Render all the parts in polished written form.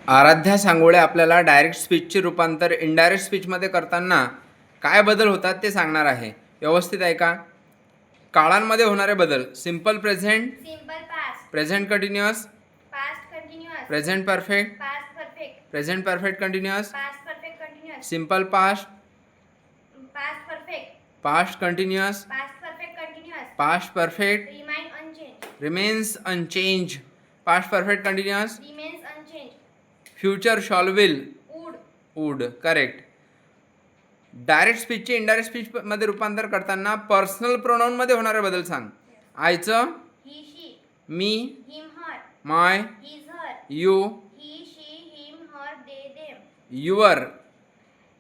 आराध्या सांगोळे आपल्याला डायरेक्ट स्पीचचे रूपांतर इनडायरेक्ट स्पीचमध्ये करताना काय बदल होतात ते सांगणार आहे. व्यवस्थित ऐका. काळांमध्ये होणारे बदल. Simple present, simple past, present continuous, past continuous, present perfect, past perfect, present perfect continuous, past perfect continuous, simple past, past perfect, past continuous, past perfect continuous, past perfect, remain unchanged, remains unchanged, past perfect continuous, remains unchanged, future shall will, would, would. Correct. Direct स्पीचचे indirect स्पीचमध्ये रूपांतर करताना personal प्रोनाऊनमध्ये होणारे बदल सांग. आयचं he she, me, him her, my, his her, you, he she him her they them, your,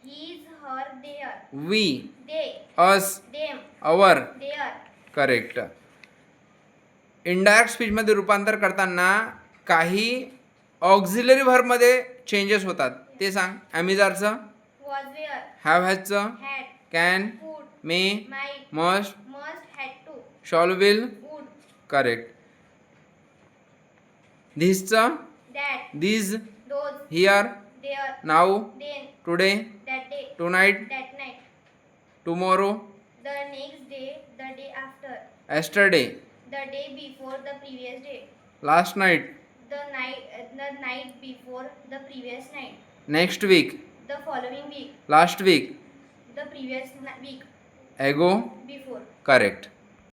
his her their, we, they, us, them, our. Their. Correct. Indirect स्पीचमध्ये रूपांतर करताना काही ऑक्झिलरी व्हर्बमध्ये चेंजेस होतात ते सांग. ॲमिजारचं, वॉज वेअर, हॅव हॅजचं, had, can, could, may, might, must, must, had to, shall will. Would, correct. धिसचं, that, these, those, here, there, now, then, today, that day, tonight, that night, tomorrow, the next day, the day after, yesterday, the day before the previous day, last night, the night before the previous night, next week, the following week, last week, the previous week, ago. before. Correct.